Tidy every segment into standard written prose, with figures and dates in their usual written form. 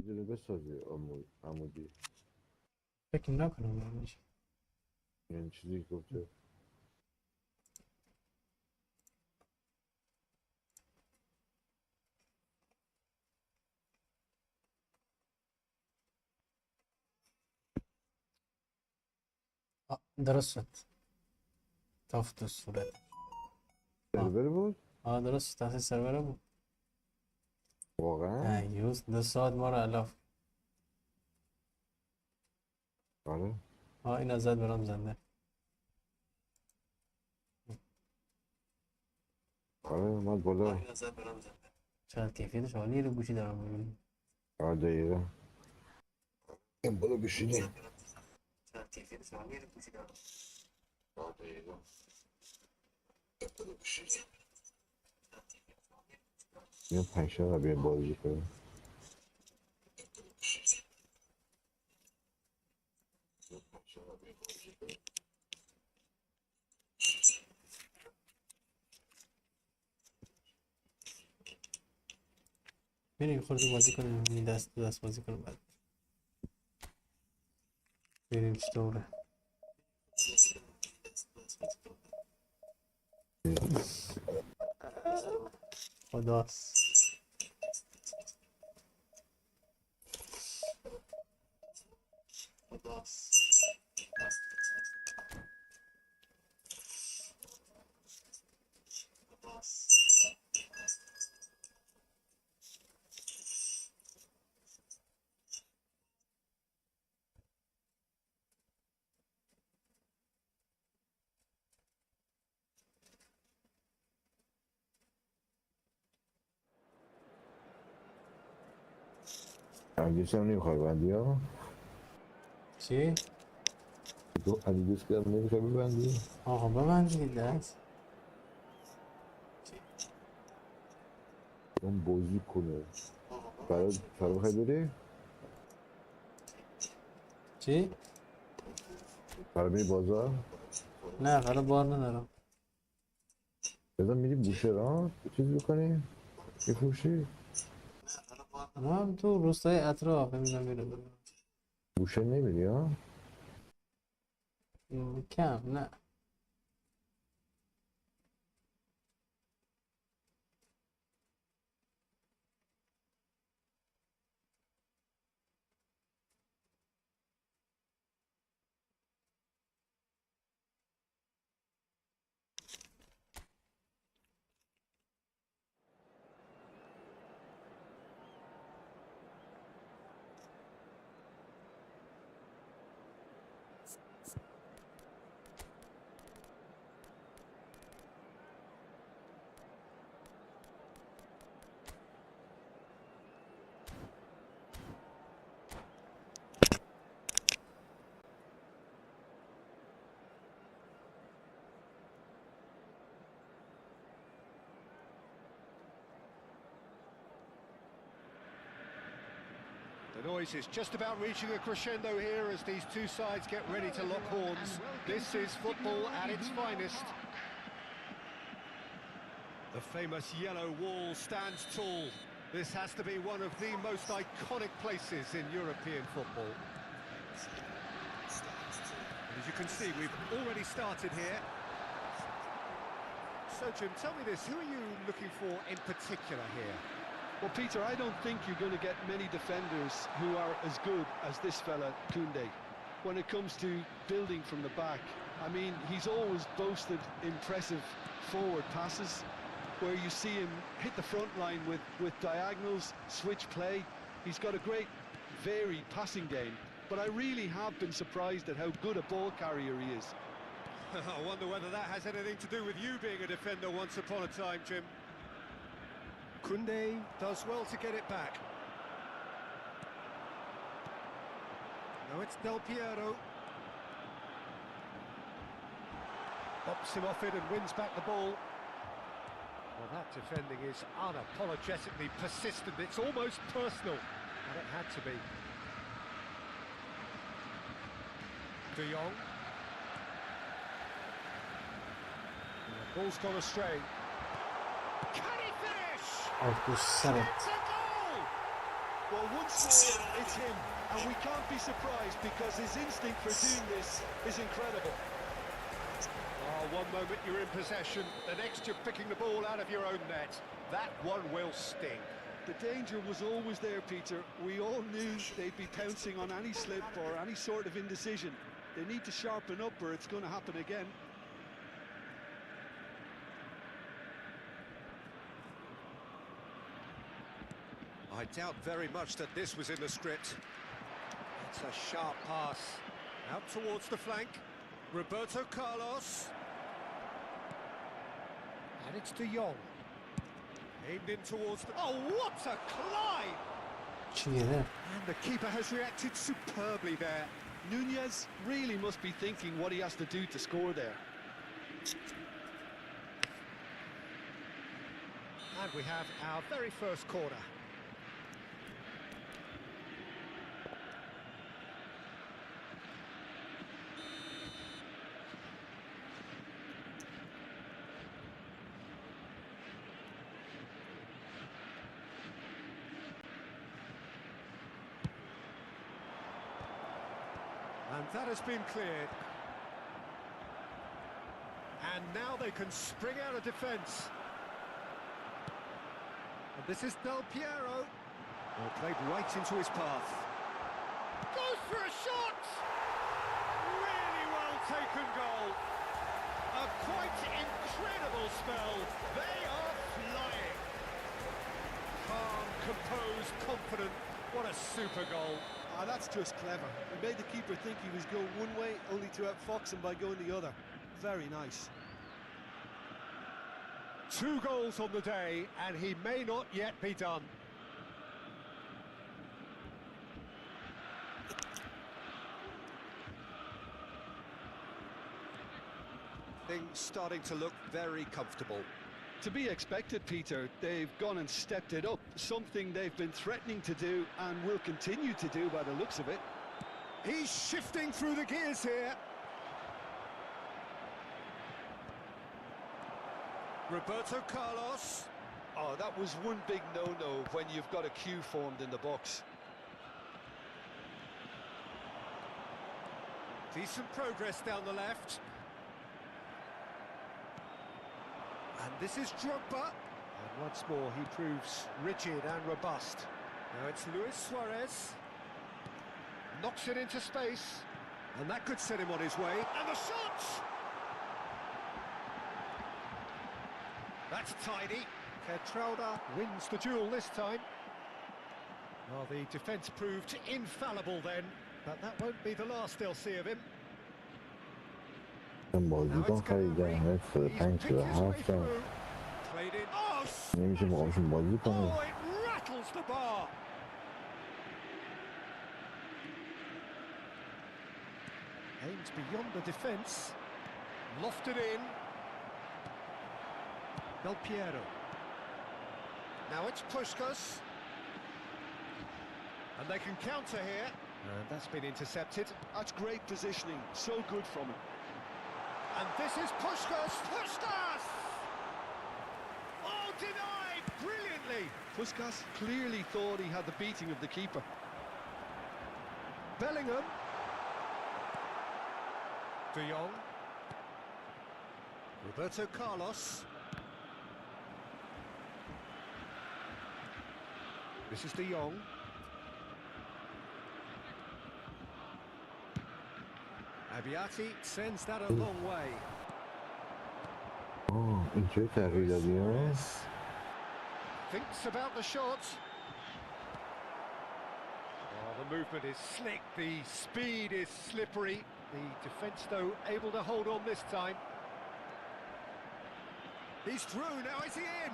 دونه بسازی عمودی. فکر نکنم میشه. یعنی چیزی که گفته درست شد. تافت صورت. سرور بود؟ درست شد. تحت سرور بود. واقعا؟ یوز 2 ساعت ما رو علاف. آره این ازت برام زنده. آره اومد بالا. این ازت برام زنده. چقدر کیفیتش عالیه. رو گوشی دارم میبینی. دقیقا این بالا گوشیدیم. چقدر کیفیتش عالیه. رو گوشی دارم. دقیقا این بالا گوشیدیم. یه 5 شب بیایم بازی کنیم. بریم خورده بازی کنیم. این دست تو دست بازی کنیم. بعد بریم چطوره. خداست. علیدیس هم نمیخوای بندی ها؟ چی؟ تو علیدیس که هم نمیخوای ببندی؟ آقا ببندید دست. اون بازی کنه فرا بخوای بری؟ چی؟ فرا بری بازار؟ نه حالا بار ندارم. بذار میری بوشهر ها؟ چیز بکنی؟ بفروشی؟ ما هم تو روستای اطراف میرم میرم. بوشهر نمیری ها؟ کم نه. The noise is just about reaching a crescendo here as these two sides get ready to lock horns. This is football at its finest. The famous yellow wall stands tall. This has to be one of the most iconic places in European football. And as you can see, we've already started here. So, Jim, tell me this, who are you looking for in particular here? Well, Peter, I don't think you're going to get many defenders who are as good as this fella, Koundé, when it comes to building from the back. I mean, he's always boasted impressive forward passes where you see him hit the front line with diagonals, switch play. He's got a great, varied passing game, but I really have been surprised at how good a ball carrier he is. I wonder whether that has anything to do with you being a defender once upon a time, Jim. Koundé does well to get it back. Now it's Del Piero. Bops him off it and wins back the ball. Well, that defending is unapologetically persistent. It's almost personal, and it had to be. De Jong. And the ball's gone astray. Can he finish? آتوش سرت. It's a goal! Well, once more, it's him, and we can't be surprised because his instinct for doing this is incredible. Oh, one moment you're in possession, the next you're picking the ball out of your own net. That one will sting. The danger was always there, Peter. We all knew they'd be pouncing on any slip or any sort of indecision. They need to sharpen up or it's going to happen again. I doubt very much that this was in the script. It's a sharp pass. Out towards the flank. Roberto Carlos. And it's De Jong. Aimed in towards the... Oh, what a climb! Çiğ de. And the keeper has reacted superbly there. Nunez really must be thinking what he has to do to score there. And we have our very first corner. And that has been cleared. And now they can spring out of defence. And this is Del Piero. Well, played right into his path. Goes for a shot! Really well taken goal. A quite incredible spell. They are flying. Calm, composed, confident. What a super goal. Ah, that's just clever. He made the keeper think he was going one way, only to outfox him by going the other. Very nice. 2 goals on the day, and he may not yet be done. Things starting to look very comfortable. To be expected, Peter. They've gone and stepped it up, something they've been threatening to do and will continue to do by the looks of it. He's shifting through the gears here. Roberto Carlos. Oh, that was one big no-no when you've got a queue formed in the box. Decent progress down the left. And this is Drogba. And once more he proves rigid and robust. Now it's Luis Suarez. Knocks it into space. And that could set him on his way. And the shot! That's tidy. Ketrauda wins the duel this time. Well, the defence proved infallible then. But that won't be the last they'll see of him. 跟毛子刚开一架还死看死哈上， Played in. Oh, 那些毛是毛子刚 oh, it rattles the bar. Aims beyond the defence. Lofted in. Del Piero. Now it's Puskás. And they can counter here. And that's been intercepted. That's great positioning, so good from him. And this is Puskás. Puskás! Oh, denied brilliantly. Puskás clearly thought he had the beating of the keeper. Bellingham. De Jong. Roberto Carlos. This is De Jong. Abiati sends that a long way. 哦，你觉得这个地方？ Thinks about the shot. Oh, the movement is slick, the speed is slippery. The defence, though, able to hold on this time. He's through, now is he in?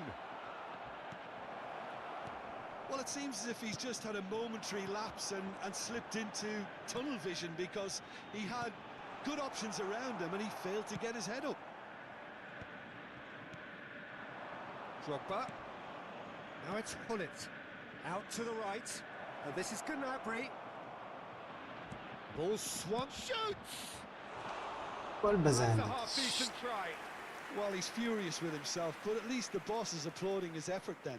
Well, it seems as if he's just had a momentary lapse and slipped into tunnel vision because he had good options around him and he failed to get his head up. Drogba. Now it's Hullet. Out to the right. And this is Gnabry. Ball swung. Shoots! Gol That's a bezendi. half-decent try. Well, he's furious with himself, but at least the boss is applauding his effort then.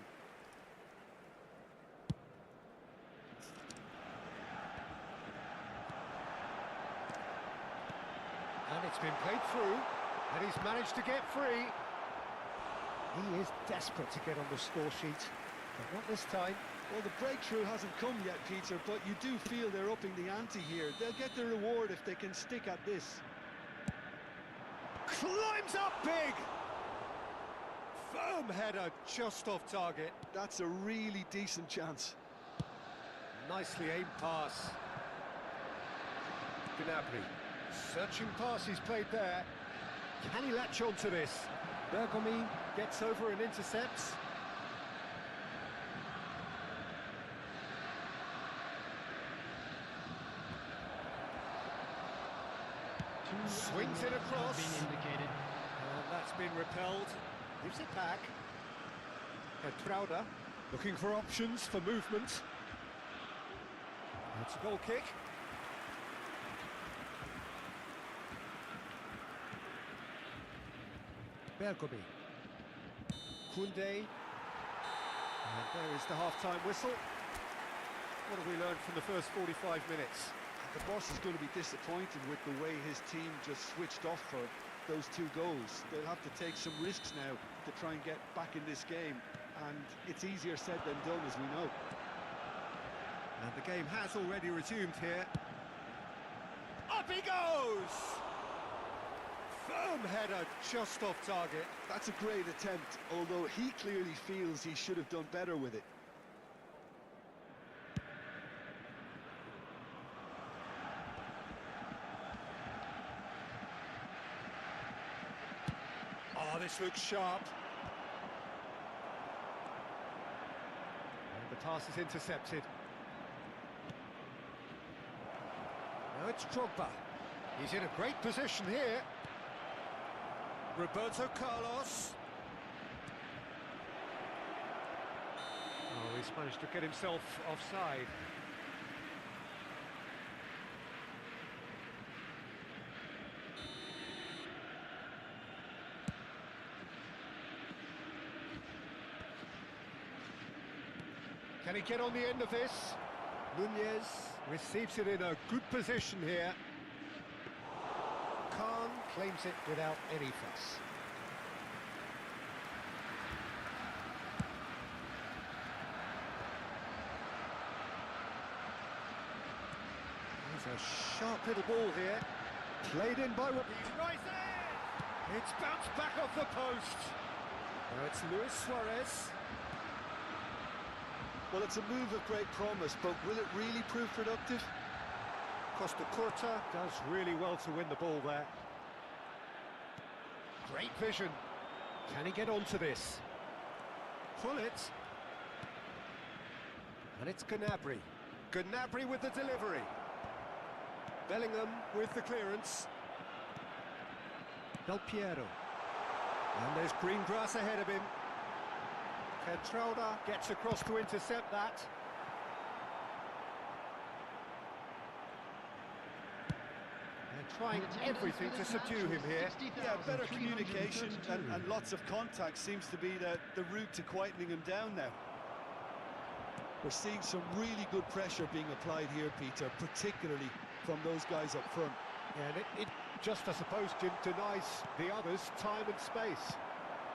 It's been played through, and he's managed to get free. He is desperate to get on the score sheet, but not this time. Well, the breakthrough hasn't come yet, Peter, but you do feel they're upping the ante here. They'll get their reward if they can stick at this. Climbs up big! Firm header, just off target. That's a really decent chance. Nicely aimed pass. Gnabry. Searching pass he's played there. Can he latch on to this? Bergomi gets over and intercepts. Swings it across. And that's been repelled. Gives it back. Trauder looking for options for movement. That's a goal kick. Bergomi. Koundé. And there is the half-time whistle. What have we learned from the first 45 minutes? The boss is going to be disappointed with the way his team just switched off for those 2 goals. They'll have to take some risks now to try and get back in this game, and it's easier said than done, as we know. And the game has already resumed here. Up he goes! Firm header, just off target. That's a great attempt, although he clearly feels he should have done better with it. Oh, this looks sharp. And the pass is intercepted. Now it's Drogba. He's in a great position here. Roberto Carlos. Oh, he's managed to get himself offside. Can he get on the end of this? Nunez receives it in a good position here. Khan claims it without any fuss. There's a sharp little ball here. Played in by... He's right there! It's bounced back off the post. Now it's Luis Suarez. Well, it's a move of great promise, but will it really prove productive? Costa Curta does really well to win the ball there. Great vision. Can he get onto this? Pull it. And it's Gnabry. Gnabry with the delivery. Bellingham with the clearance. Del Piero. And there's green grass ahead of him. Trauder gets across to intercept that. They're trying everything to subdue him here. Yeah, better communication and lots of contact seems to be the route to quietening him down now. We're seeing some really good pressure being applied here, Peter, particularly from those guys up front. Yeah, and it just, I suppose, denies the others time and space.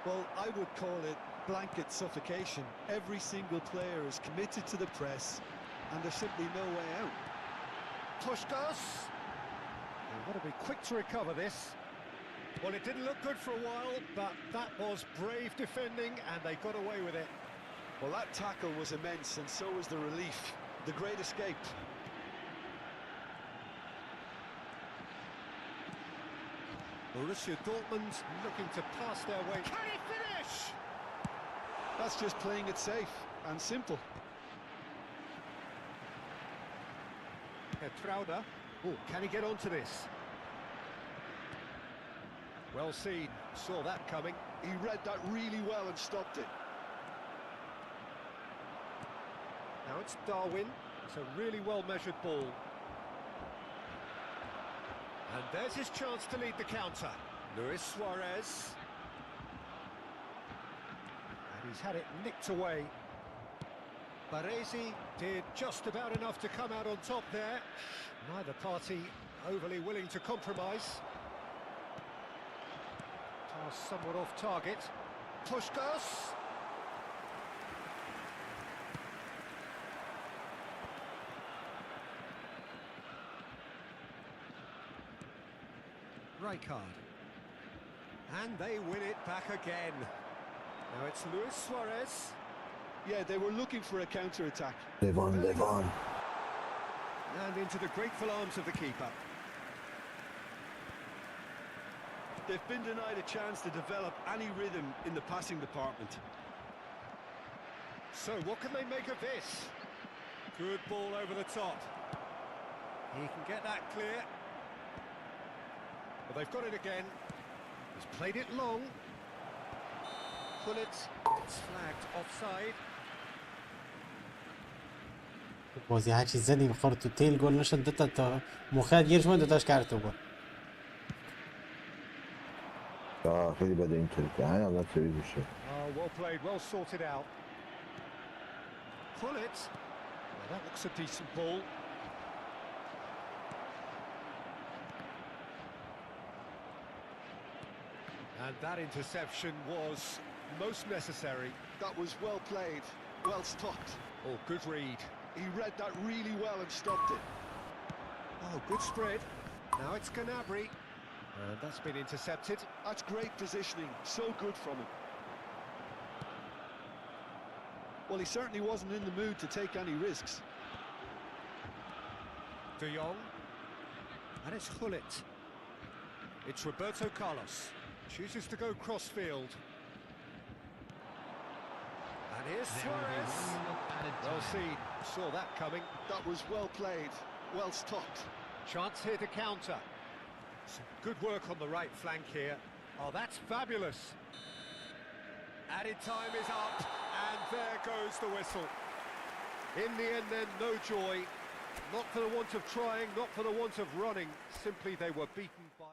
Well, I would call it blanket suffocation. Every single player is committed to the press, and there's simply no way out. Puskás. They've got to be quick to recover this. Well, it didn't look good for a while, but that was brave defending, and they got away with it. Well, that tackle was immense, and so was the relief. The great escape. Borussia Dortmund looking to pass their way. Can he finish? That's just playing it safe and simple. Trauder. Oh, can he get onto this? Well seen. Saw that coming. He read that really well and stopped it. Now it's Darwin. It's a really well-measured ball. And there's his chance to lead the counter. Luis Suarez. And he's had it nicked away. Baresi did just about enough to come out on top there. Neither party overly willing to compromise. Oh, somewhat off target. Puskos. Rijkaard. And they win it back again. Now it's Luis Suarez. Yeah, they were looking for a counter-attack. Devam. And into the grateful arms of the keeper. They've been denied a chance to develop any rhythm in the passing department. So what can they make of this? Good ball over the top. He can get that clear. But they've got it again. He's played it long. Pull it. It's flagged offside. بازی هرچی زدیم خورد تو تیل گل نشد دوتا تا مخیل گیرش من دوتاش کرد تو گل خیلی بده اینطوری که همین الان سریع میشه. Oh, well played, well sorted out. Pull it. Well, that looks a decent ball. And that interception was most necessary. That was well played, well stopped. Oh, good read. He read that really well and stopped it. Oh, good spread. Now it's Gnabry. And that's been intercepted. That's great positioning, so good from him. Well, he certainly wasn't in the mood to take any risks. De Jong. And it's Gullit. It's Roberto Carlos. Chooses to go cross-field. And here's Suarez. Well seen. Saw that coming. That was well played, well stopped. Chance here to counter. Some good work on the right flank here. Oh, that's fabulous. Added time is up, and there goes the whistle. In the end then, no joy. Not for the want of trying, not for the want of running. Simply they were beaten by...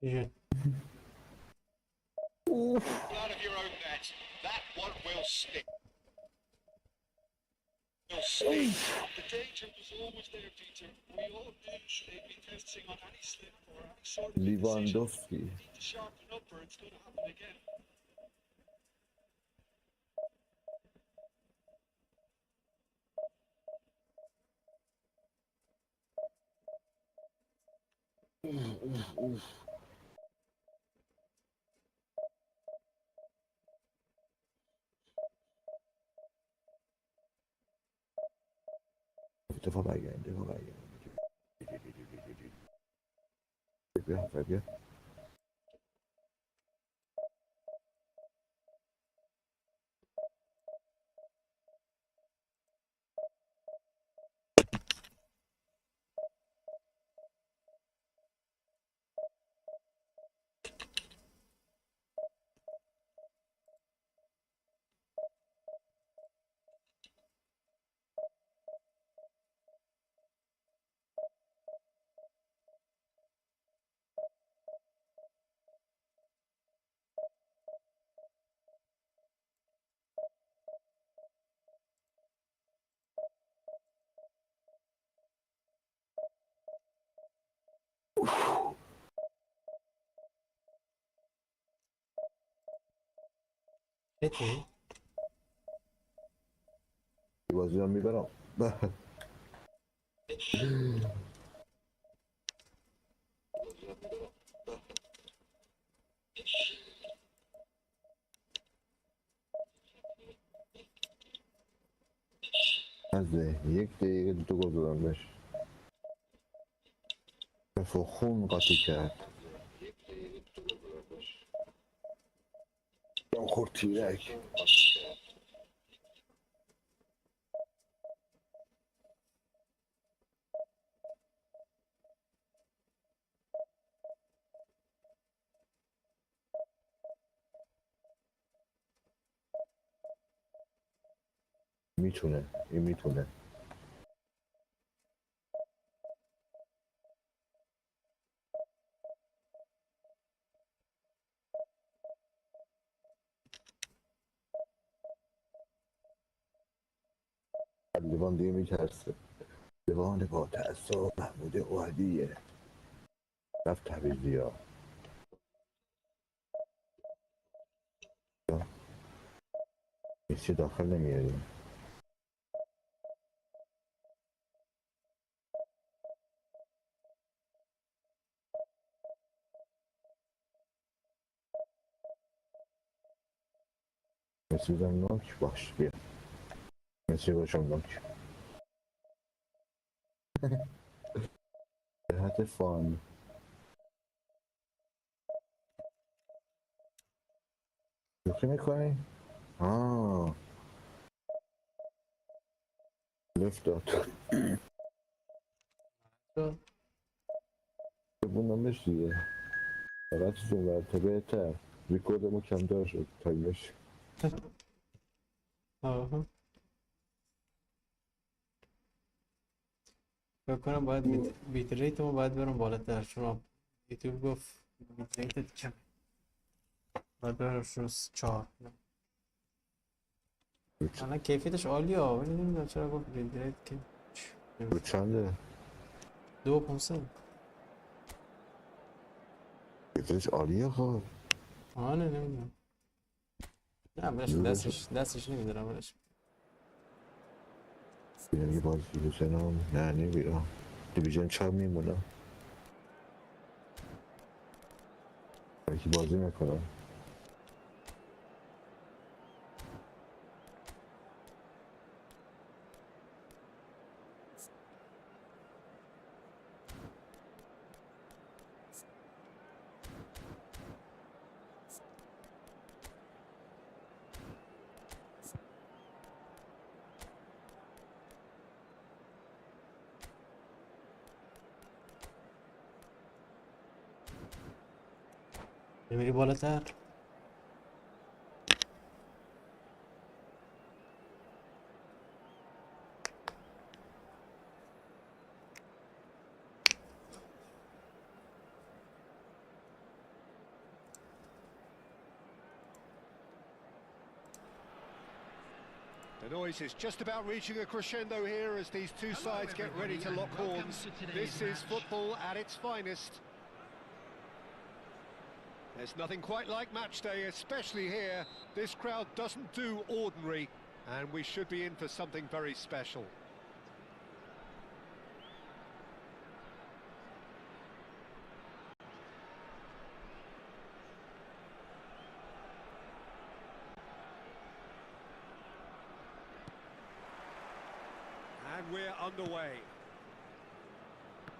Out of your own net. That one will stick. Will stick. The danger was always there, Peter. We all knew they'd be testing on any slip or any sort of Lewandowski. need to sharpen up or it's going to happen again. دفاع برگردیم. بیا. بده. بازی هم میبرم. از 1 دقیقه 2 گل دادم بهش. رفت خون قاطی کرد. خورد تیرک. میتونه این میتونه. لیوان دیگه میترسه. لیوان با تأثیر محمود اوهدیه. رفت تبریزی ها. میسی داخل نمیاریم. میسی بزن نوک باش بیا. میسی باشم نوک. جهت فان. شوخی میکنی؟ لفت داد. ببونمش دیگه. فقط زون ورته بهتر. ریکوردمو کمتر شد تایمش. آها. فکر کنم باید بیت ریتمو باید برم بالاتر، چون یوتیوب گفت بیت ریتت کم، باید برم شروع 4. الان کیفیتش عالیه ولی نمیدونم چرا گفت بیت ریت که رو چنده؟ 2500. کیفیتش عالیه خب. آه نه نمیدونم. نه بلش دستش نمیدارم بلش. بیرم یه بازی بزنم. نه نمیرم. دیویژن 4 میمونم. یکی بازی میکنم. نمیری بالاتر. The noise is just about reaching a crescendo here as these two sides get ready to lock horns. This is football at its finest. There's nothing quite like match day, especially here. This crowd doesn't do ordinary, and we should be in for something very special. And we're underway.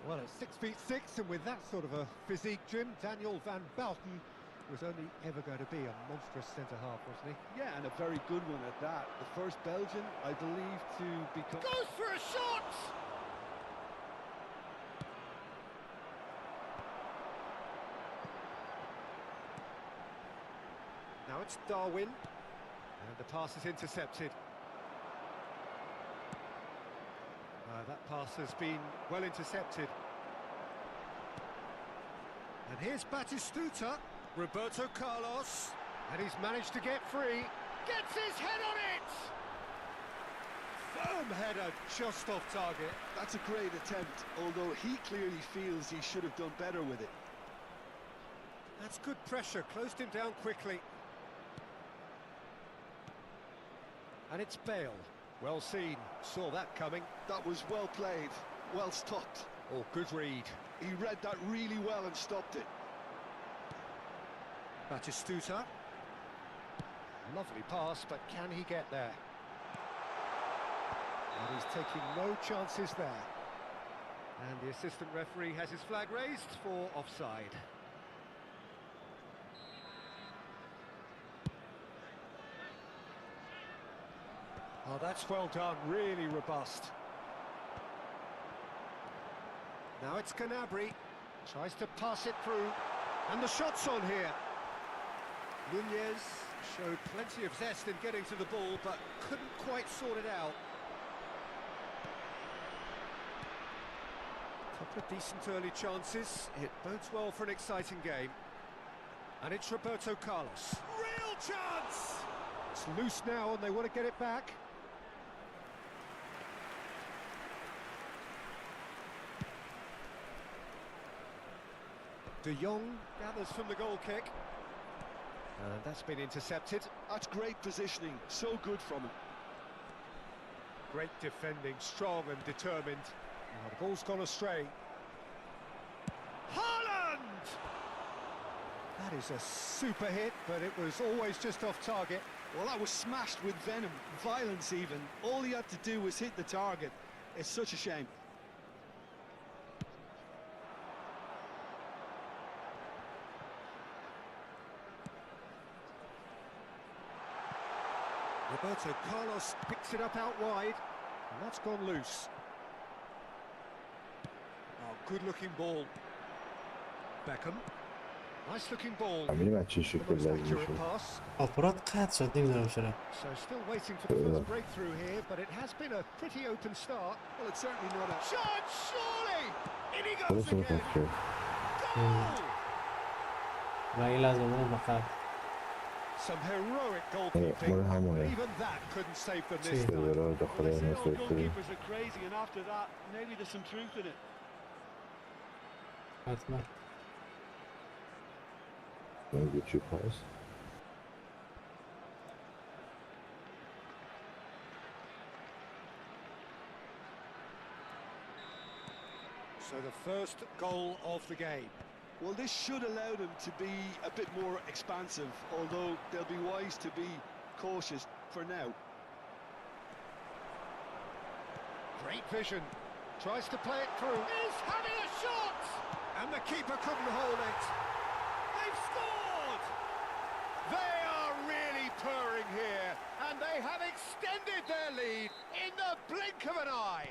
Well, at 6'6", and with that sort of a physique, Jim, Daniel van Bouten was only ever going to be a monstrous centre-half, wasn't he? Yeah, and a very good one at that. The first Belgian, I believe, to become... Goes for a shot! Now it's Darwin, and the pass is intercepted. That pass has been well intercepted. And here's Batistuta, Roberto Carlos, and he's managed to get free. Gets his head on it! Firm header, just off target. That's a great attempt, although he clearly feels he should have done better with it. That's good pressure, closed him down quickly. And it's Bale. Well seen, saw that coming. That was well played, well stopped. Oh, good read. He read that really well and stopped it. Batistuta. Lovely pass, but can he get there? And he's taking no chances there. And the assistant referee has his flag raised for offside. Oh, that's well done, really robust. Now it's Gnabry, tries to pass it through, and the shot's on here. Nunez showed plenty of zest in getting to the ball, but couldn't quite sort it out. Couple of decent early chances, it bodes well for an exciting game. And it's Roberto Carlos. Real chance! It's loose now and they want to get it back. De Jong gathers from the goal kick. And that's been intercepted. That's great positioning, so good from him. Great defending, strong and determined. Now the ball's gone astray. Haaland! That is a super hit, but it was always just off target. Well, that was smashed with venom, violence even. All he had to do was hit the target. It's such a shame. Roberto Carlos picks it up out wide, and that's gone loose. Oh, good-looking ball. Beckham. Nice-looking ball. همین بچه The most شکل accurate میشه. pass. آپارات قطع شد نمیدونم چرا. So still waiting for the first breakthrough here, but it has been a pretty open start. Well, it's certainly not a... Chance, surely! In he goes خلاص again! میکنم Goal! و این لازم اون فقط. Some heroic مال goalkeeping, but همونه even that couldn't save them this Sí. time. سرورا داخل Well, they say all نصف goalkeepers are crazy, and after that, maybe there's some truth in it. حتما. میگه چی پاس So the first goal of the game. Well, this should allow them to be a bit more expansive, although they'll be wise to be cautious for now. Great vision. Tries to play it through. He's having a shot! And the keeper couldn't hold it. They've scored! They are really purring here, and they have extended their lead in the blink of an eye.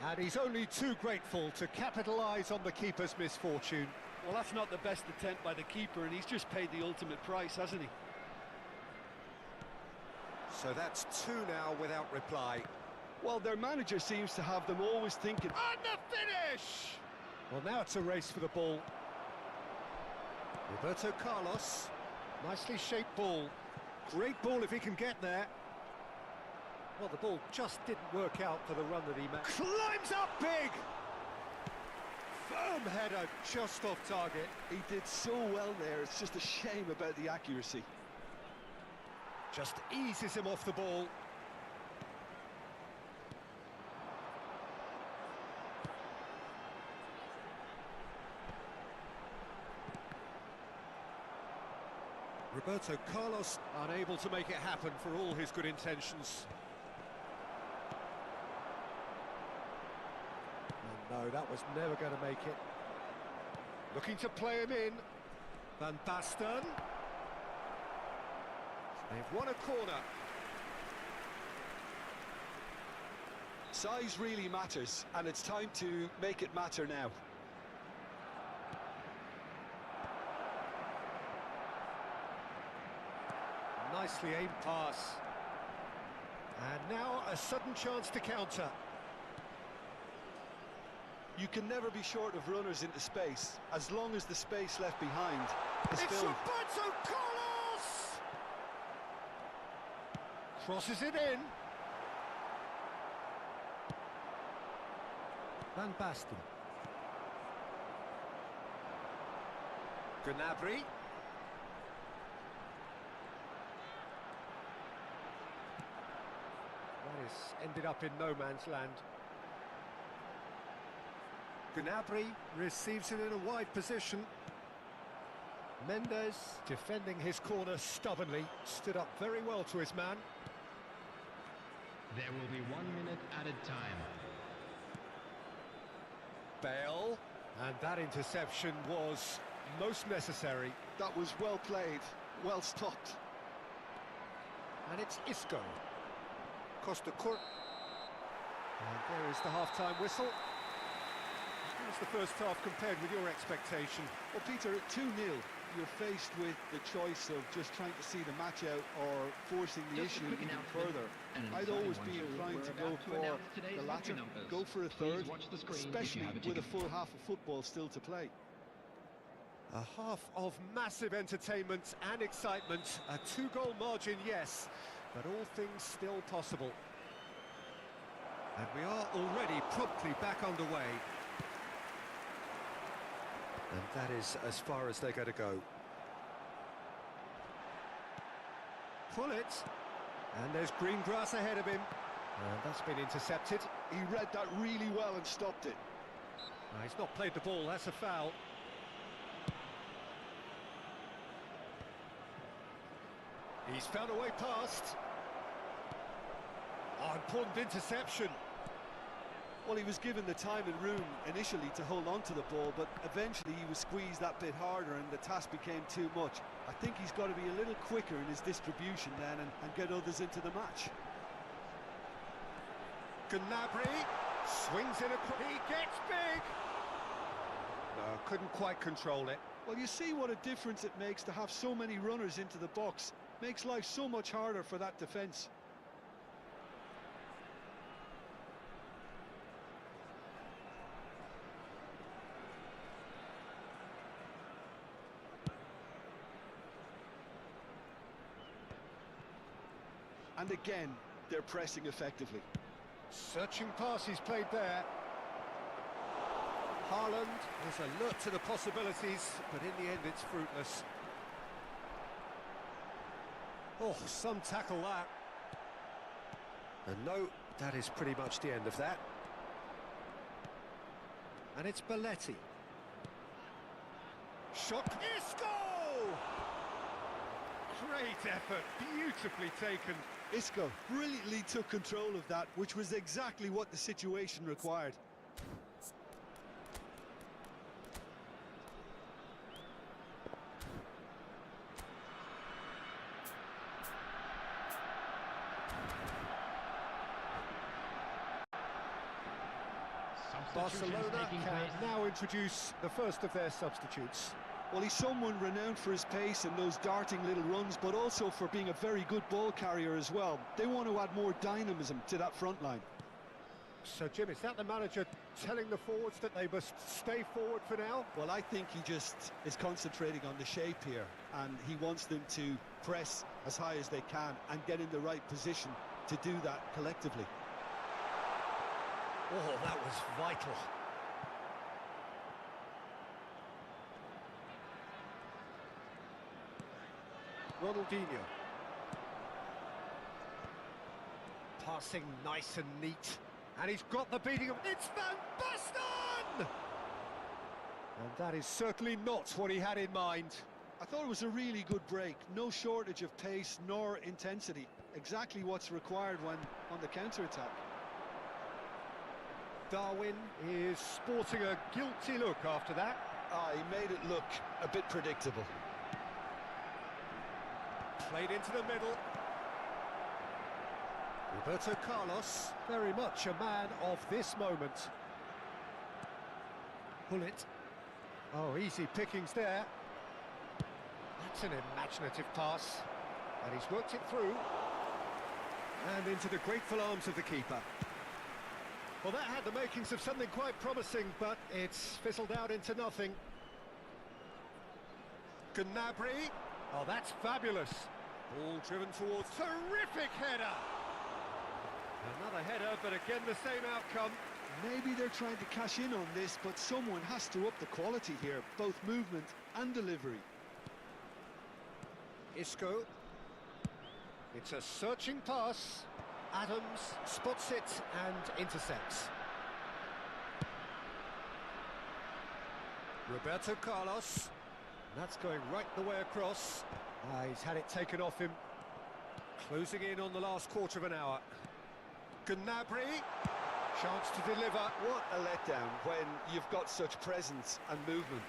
And he's only too grateful to capitalise on the keeper's misfortune. Well, that's not the best attempt by the keeper, and he's just paid the ultimate price, hasn't he? So that's two now without reply. Well, their manager seems to have them always thinking... And the finish! Well, now it's a race for the ball. Roberto Carlos, nicely shaped ball. Great ball if he can get there. Well, the ball just didn't work out for the run that he made. Climbs up big! Firm header, just off target. He did so well there, it's just a shame about the accuracy. Just eases him off the ball. Roberto Carlos unable to make it happen for all his good intentions. Oh no, that was never going to make it. Looking to play him in. Van Basten. They've won a corner. Size really matters, and it's time to make it matter now. Nicely aimed pass. And now a sudden chance to counter. You can never be short of runners into space, as long as the space left behind is It's filled. Roberto Carlos! Crosses it in. Van Basten. Gnabry. ended up in no man's land. Gnabry receives it in a wide position. Mendes, defending his corner stubbornly, stood up very well to his man. There will be 1 minute added time. Bale, and that interception was most necessary. That was well played, well stopped. And it's Isco. Costa Court. And there is the half-time whistle. How was the first half compared with your expectation? Well, Peter, at 2-0, you're faced with the choice of just trying to see the match out or forcing the issue even further. I'd always be inclined to go for the latter, go for a third, especially with a full half of football still to play. A half of massive entertainment and excitement. A 2-goal margin, yes, but all things still possible. And we are already promptly back underway. And that is as far as they're going to go. Pull it. And there's green grass ahead of him. And that's been intercepted. He read that really well and stopped it. He's not played the ball, that's a foul. He's found a way past. Oh, important interception. Well, he was given the time and room initially to hold on to the ball, but eventually he was squeezed that bit harder and the task became too much. I think he's got to be a little quicker in his distribution then and get others into the match. Gnabry swings in he gets big! No, couldn't quite control it. Well, you see what a difference it makes to have so many runners into the box. Makes life so much harder for that defence. And again, they're pressing effectively. Searching pass he's played there. Haaland is alert to the possibilities, but in the end it's fruitless. Oh, some tackle that. And no, that is pretty much the end of that. And it's Belletti. Shot. Isco! Great effort, beautifully taken. Isco brilliantly took control of that, which was exactly what the situation required. Barcelona can now introduce the first of their substitutes. Well, he's someone renowned for his pace and those darting little runs, but also for being a very good ball carrier as well. They want to add more dynamism to that front line. So, Jim, is that the manager telling the forwards that they must stay forward for now? Well, I think he just is concentrating on the shape here, and he wants them to press as high as they can and get in the right position to do that collectively. Oh, that was vital. Ronaldinho. Passing nice and neat. And he's got the beating of... It's Van Basten! And that is certainly not what he had in mind. I thought it was a really good break. No shortage of pace nor intensity. Exactly what's required when on the counter-attack. Darwin is sporting a guilty look after that. He made it look a bit predictable. Played into the middle. Roberto Carlos, very much a man of this moment. Pull it. Oh, easy pickings there. That's an imaginative pass. And he's worked it through. And into the grateful arms of the keeper. Well, that had the makings of something quite promising, but it's fizzled out into nothing. Gnabry. Oh, that's fabulous. Ball driven towards... Terrific header! Another header, but again the same outcome. Maybe they're trying to cash in on this, but someone has to up the quality here, both movement and delivery. Isco. It's a searching pass. Adams spots it and intercepts. Roberto Carlos. That's going right the way across. He's had it taken off him. Closing in on the last quarter of an hour. Gnabry. Chance to deliver. What a letdown when you've got such presence and movement.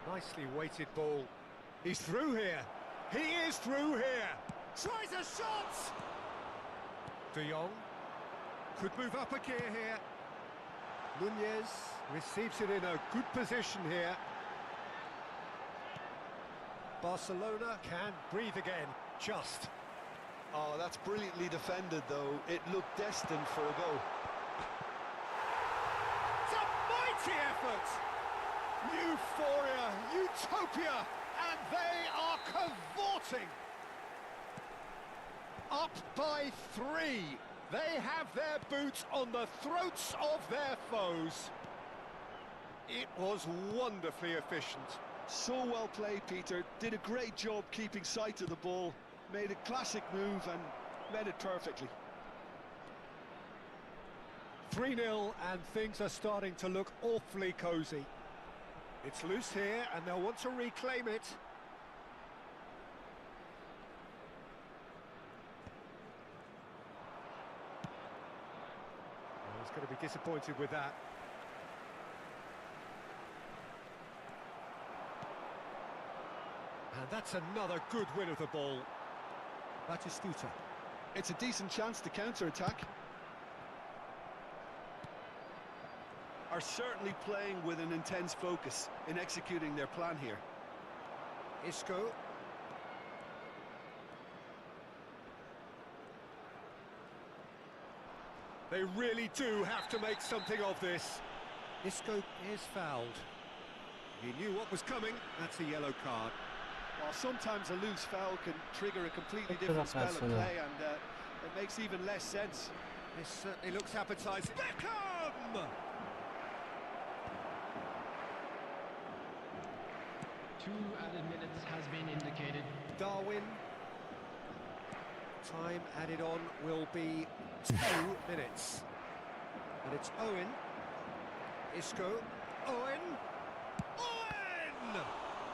Nicely weighted ball. He's through here. He is through here. Tries a shot. De Jong could move up a gear here. Nunez receives it in a good position here. Barcelona can breathe again. Just. Oh, that's brilliantly defended, though. It looked destined for a goal. It's a mighty effort. Euphoria, utopia, and they are cavorting. Up by 3. They have their boots on the throats of their foes. It was wonderfully efficient. So well played, Peter. Did a great job keeping sight of the ball. Made a classic move and read it perfectly. 3-0 and things are starting to look awfully cosy. It's loose here and they'll want to reclaim it. Oh, he's going to be disappointed with that. And that's another good win of the ball. Batistuta. It's a decent chance to counter-attack. Are certainly playing with an intense focus in executing their plan here. Isco. They really do have to make something of this. Isco is fouled. He knew what was coming. That's a yellow card. While sometimes a loose foul can trigger a completely Peki, different spell of Rafael play, and it makes even less sense. This certainly looks appetising. Beckham! 2 added minutes has been indicated. Darwin. Time added on will be 2 minutes. And it's Owen. Isco. Owen! Owen!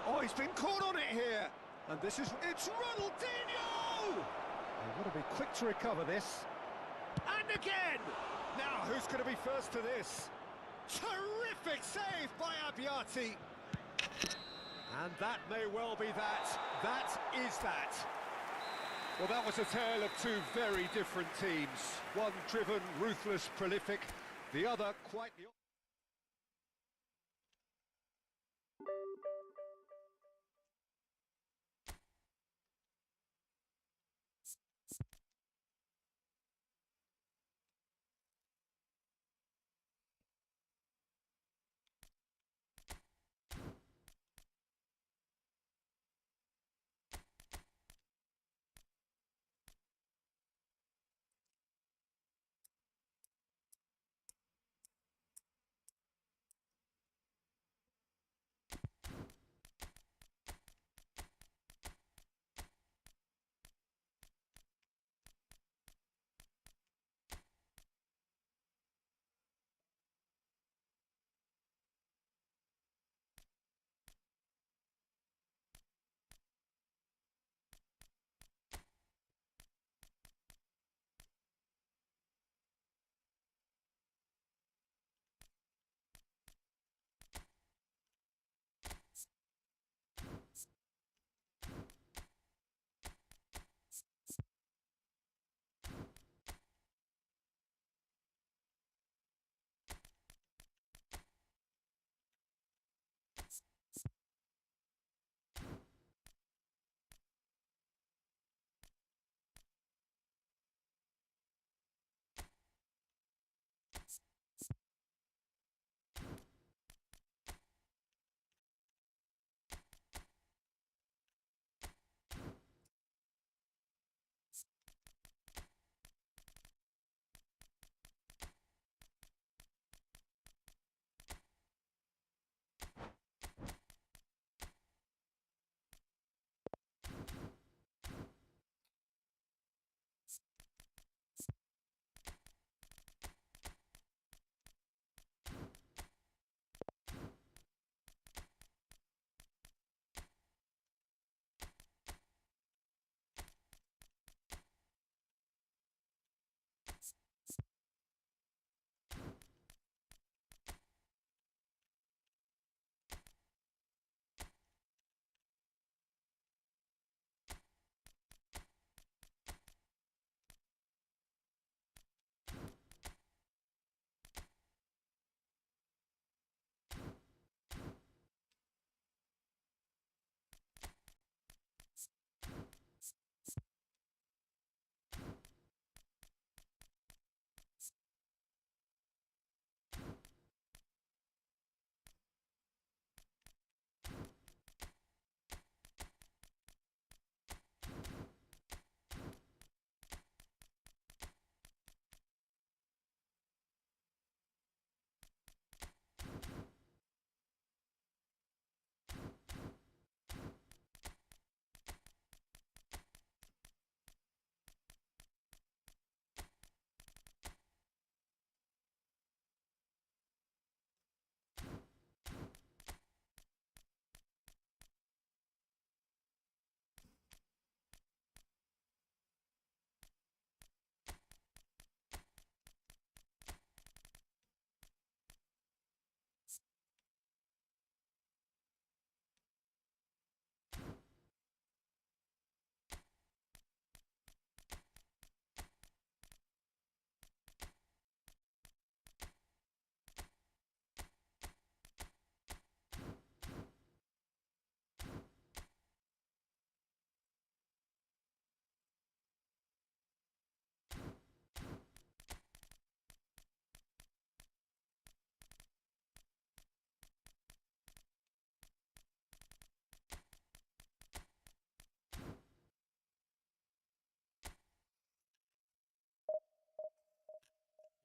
Oh, he's been caught on it here. And this is... It's Ronaldinho! They've got to be quick to recover this. And again! Now, who's going to be first to this? Terrific save by Abbiati. And that may well be that. That is that. Well, that was a tale of 2 very different teams. One driven, ruthless, prolific. The other quite the opposite.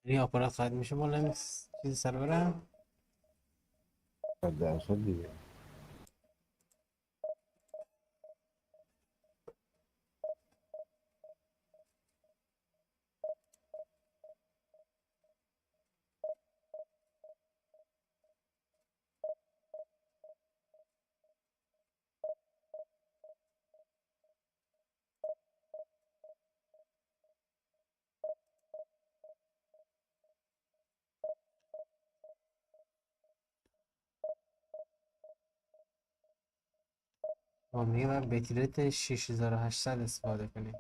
یعنی آپارات قاعد میشه مال همین چیز سر برم. 100% دیگه. میگه باید بتریت 6800 استفاده کنیم.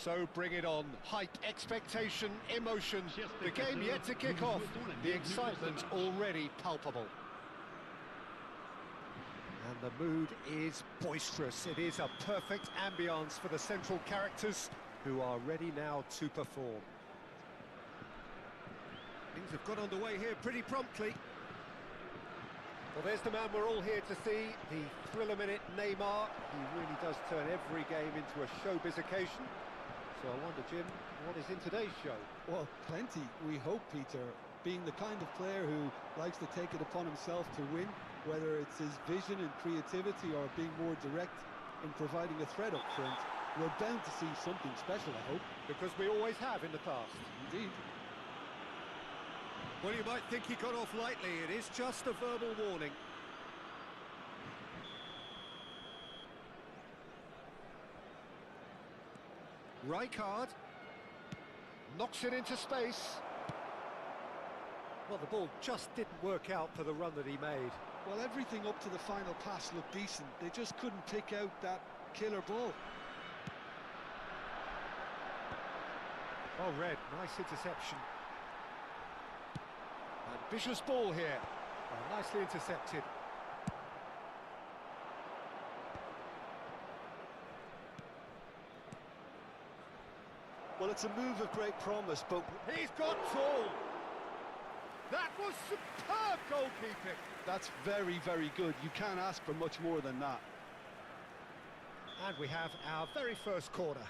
So bring it on. Hype, expectation, emotion. The game yet to kick off. The excitement already palpable. And the mood is boisterous. It is a perfect ambience for the central characters who are ready now to perform. Things have got underway here pretty promptly. Well, there's the man we're all here to see, the thriller-minute Neymar. He really does turn every game into a showbiz occasion. So I wonder, Jim, what is in today's show? Well, plenty, we hope, Peter. Being the kind of player who likes to take it upon himself to win, whether it's his vision and creativity or being more direct in providing a threat up front, we're bound to see something special, I hope. Because we always have in the past. Indeed. Well, you might think he got off lightly. It is just a verbal warning. Rijkaard knocks it into space. Well, the ball just didn't work out for the run that he made. Well, everything up to the final pass looked decent. They just couldn't pick out that killer ball. Oh, Red, nice interception. Ambitious ball here. Oh, nicely intercepted. Well, it's a move of great promise, but He's got tall. That was superb goalkeeping. that's very, very good. You can't ask for much more than that. And we have our very first corner.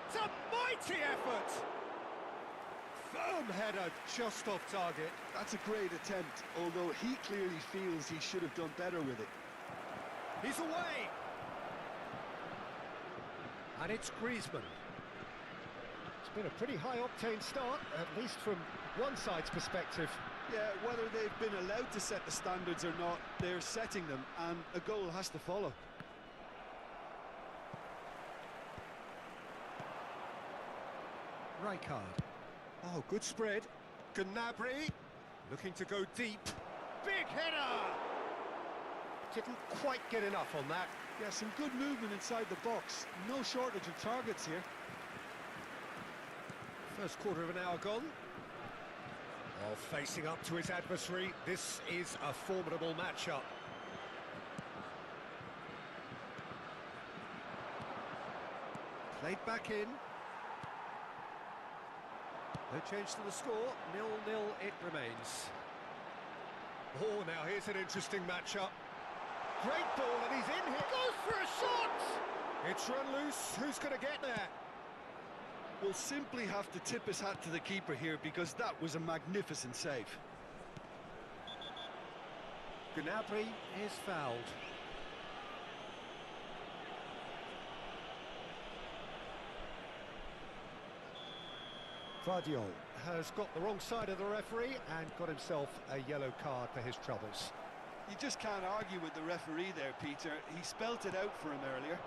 It's a mighty effort. Firm header, just off target. That's a great attempt, although he clearly feels he should have done better with it. He's away. And it's Griezmann. It's been a pretty high-octane start, at least from one side's perspective. Yeah, whether they've been allowed to set the standards or not, they're setting them, and a goal has to follow. Rijkaard. Oh, good spread. Gnabry looking to go deep. Big header! Didn't quite get enough on that. Yeah, some good movement inside the box. No shortage of targets here. First quarter of an hour gone. Oh, facing up to his adversary. This is a formidable matchup. Played back in. No change to the score. 0-0 it remains. Oh, now here's an interesting matchup. Great ball, and he's in here. Goes for a shot! It's run loose. Who's going to get there? We'll simply have to tip his hat to the keeper here because that was a magnificent save. Gnabry is fouled. Vardiol has got the wrong side of the referee and got himself a yellow card for his troubles. You just can't argue with the referee there, Peter. He spelt it out for him earlier.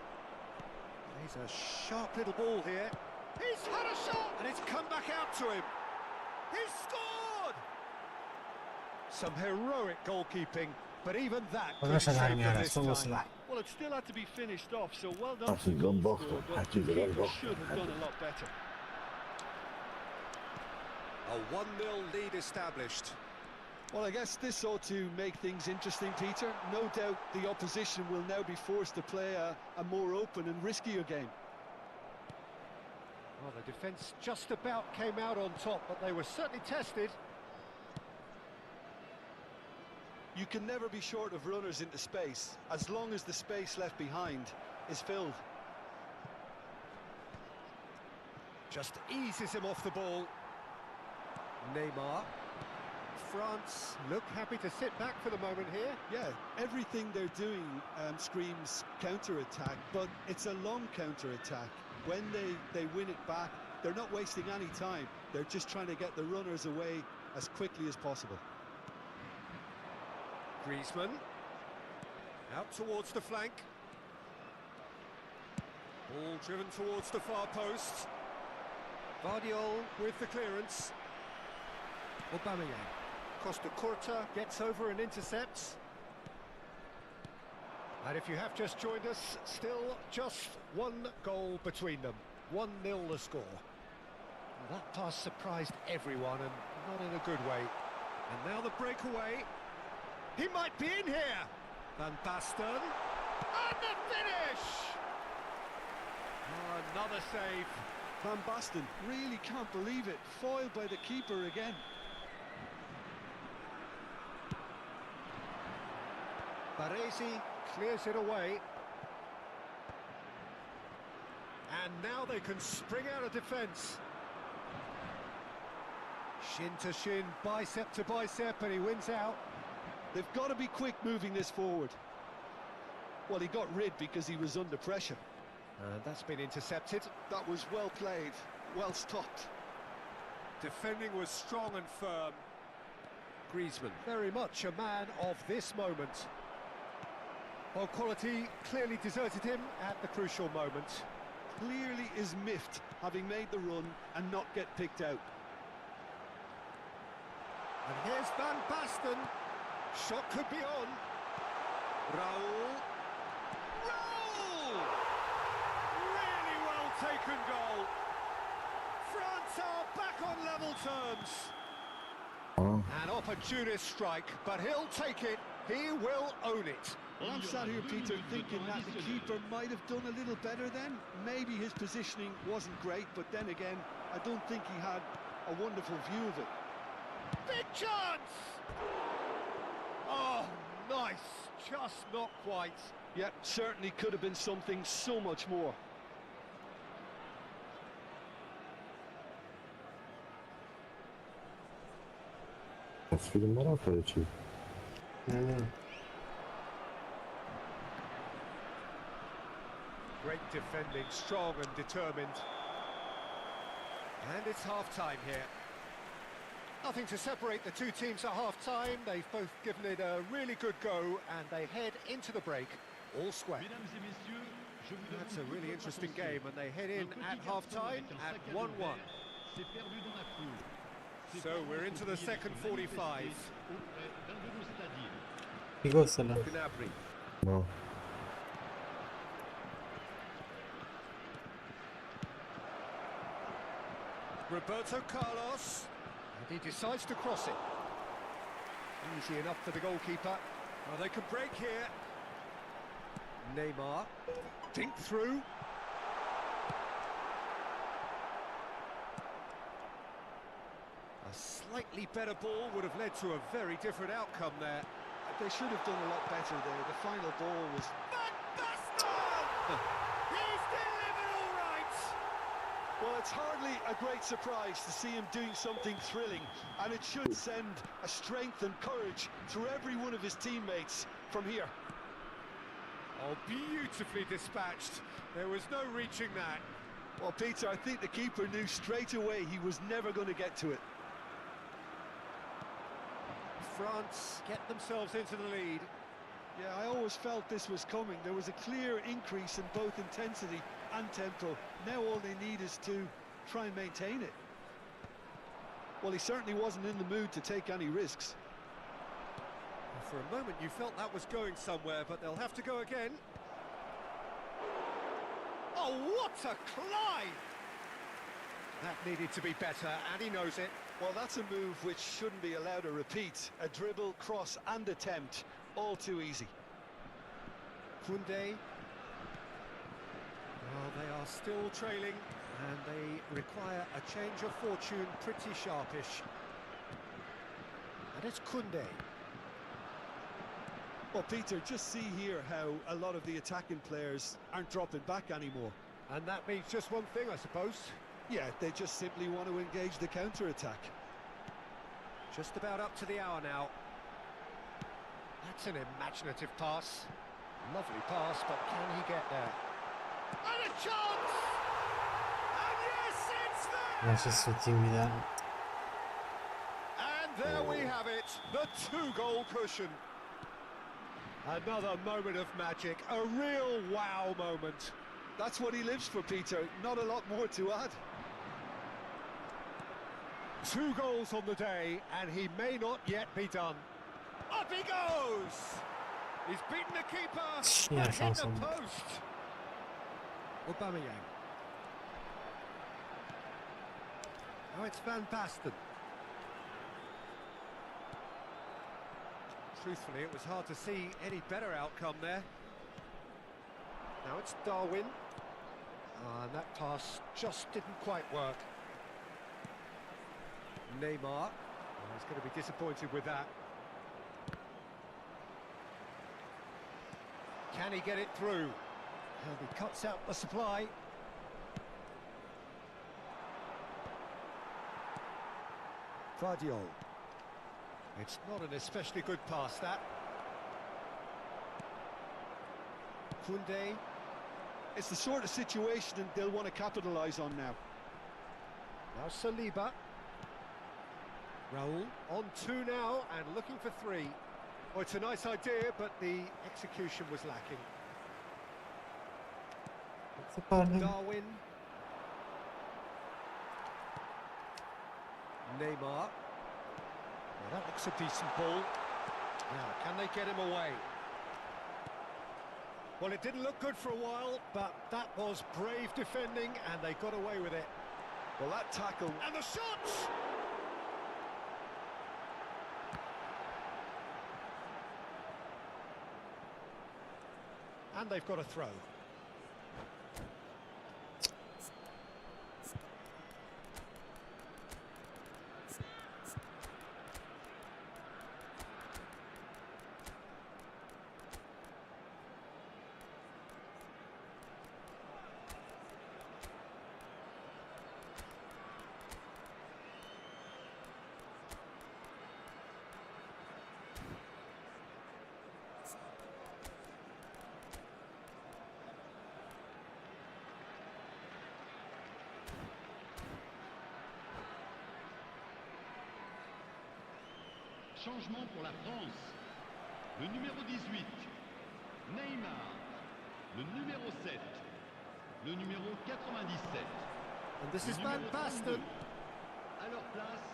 He's a sharp little ball here. He's had a shot! And it's come back out to him. He's scored! Some heroic goalkeeping, but even that couldn't Podrás save ayudarme them ahora, this solo time. va. Well, it still had to be finished off, so well done. That's to a the good goal box, scorer, though. but Actually, the the keeper box. should have done a lot better. A 1-0 lead established. Well, I guess this ought to make things interesting, Peter. No doubt the opposition will now be forced to play a more open and riskier game. Well, the defence just about came out on top, but they were certainly tested. You can never be short of runners into space, as long as the space left behind is filled. Just eases him off the ball. Neymar. France look happy to sit back for the moment here. Yeah, everything they're doing screams counter-attack, but it's a long counter-attack. When they win it back, they're not wasting any time. They're just trying to get the runners away as quickly as possible. Griezmann. Out towards the flank. Ball driven towards the far post. Vardiol with the clearance. Aubameyang. Costa Curta gets over and intercepts. And if you have just joined us, still just one goal between them. 1-0 the score. Well, that pass surprised everyone, and not in a good way. And now the breakaway. He might be in here. Van Basten. And the finish! Oh, another save. Van Basten really can't believe it. Foiled by the keeper again. Baresi clears it away. And now they can spring out of defence. Shin to shin, bicep to bicep, and he wins out. They've got to be quick moving this forward. Well, he got rid because he was under pressure. And that's been intercepted. That was well played, well stopped. Defending was strong and firm. Griezmann, very much a man of this moment. Well, quality clearly deserted him at the crucial moment. Clearly is miffed, having made the run and not get picked out. And here's Van Basten. Shot could be on. Raul. Raul! Really well taken goal. France are back on level terms. Oh, An opportunist strike, but he'll take it. He will own it. Well, I'm sat here, Peter, thinking that the keeper might have done a little better then. Maybe his positioning wasn't great, but then again, I don't think he had a wonderful view of it. Big chance! Oh, nice. Just not quite. Yeah, certainly could have been something so much more. تصویر رفته چی؟ نمیدونم. Great defending, strong and determined. And it's half-time here. Nothing to separate the two teams at half-time. They've both given it a really good go, and they head into the break all square. That's a really interesting game, and they head in at half-time at 1-1. So we're into the second 45. Figo Salah. Gnabry. نه. Roberto Carlos, and he decides to cross it. Easy enough for the goalkeeper. Well, they can break here. Neymar, dink through. A slightly better ball would have led to a very different outcome there. They should have done a lot better there. The final ball was... Van Basten! He's delivered all right! Well, it's hardly a great surprise to see him doing something thrilling, and it should send a strength and courage through every one of his teammates from here. Oh, beautifully dispatched. There was no reaching that. Well, Peter, I think the keeper knew straight away he was never going to get to it. France get themselves into the lead. Yeah, I always felt this was coming. There was a clear increase in both intensity and tempo. Now all they need is to try and maintain it. Well, he certainly wasn't in the mood to take any risks. For a moment you felt that was going somewhere, but they'll have to go again. Oh, what a climb! That needed to be better, and he knows it. Well, that's a move which shouldn't be allowed to repeat. A dribble, cross and attempt, all too easy. Koundé. Well, they are still trailing, and they require a change of fortune pretty sharpish. And it's Koundé. Well, Peter, just see here how a lot of the attacking players aren't dropping back anymore. And that means just one thing, I suppose. Yeah, they just simply want to engage the counter-attack. Just about up to the hour now. That's an imaginative pass. Lovely pass, but can he get there? And a chance! And yes, it's there! Lascia sottimità. And there we have it, the two-goal cushion. Another moment of magic, a real wow moment. That's what he lives for, Peter. Not a lot more to add. 2 goals on the day, and he may not yet be done. Up he goes! He's beaten the keeper, Yeah, but hit the awesome. post. Aubameyang. Now it's Van Basten. Truthfully, it was hard to see any better outcome there. Now it's Darwin. And that pass just didn't quite work. Neymar. Oh, he's going to be disappointed with that. Can he get it through? And he cuts out the supply. Guardiola. It's not an especially good pass, that. Koundé. It's the sort of situation that they'll want to capitalise on now. Now Saliba. Raul on 2 now and looking for 3. Oh, it's a nice idea, but the execution was lacking. It's a partner. Darwin. Neymar. Well, that looks a decent ball. Now, can they get him away? Well, it didn't look good for a while, but that was brave defending, and they got away with it. Well, that tackle... And the shots! And they've got a throw. Changement pour la France. Le numéro 18, Neymar. Le numéro 7, le numéro 97. And this le is numéro Van Basten. 32. À leur place,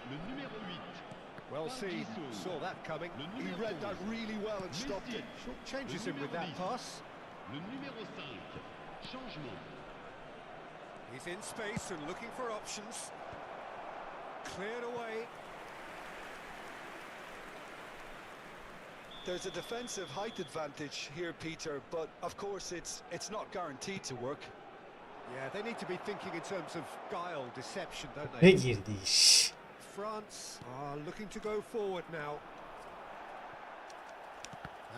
le numéro 8. Well seen, saw that coming. Le He numéro read that 11. really well and stopped it. Messi. Short changes Le him with numéro that 10. pass. Le numéro 5, changement. He's in space and looking for options. Cleared away. There's a defensive height advantage here, Peter, but of course it's not guaranteed to work. Yeah, they need to be thinking in terms of guile, deception, don't Ne they? girdi iş. France are looking to go forward now.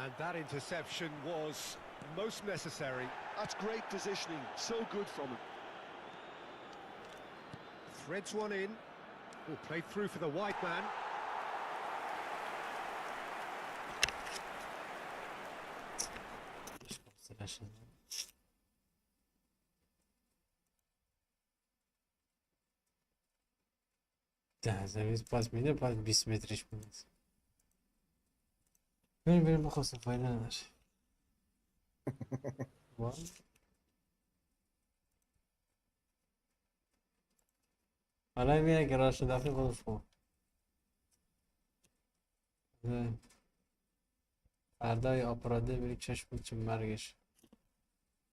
And that interception was most necessary. That's great positioning, so good from him. Threads one in. Oh, played through for the white man. ده زمین پاس میده پاس 20 مترش میده. بریم بخواستم فایده نداره. حالا میاد گراش دفعه خودش کن. فردای آپراده بری چشم بود چه مرگش.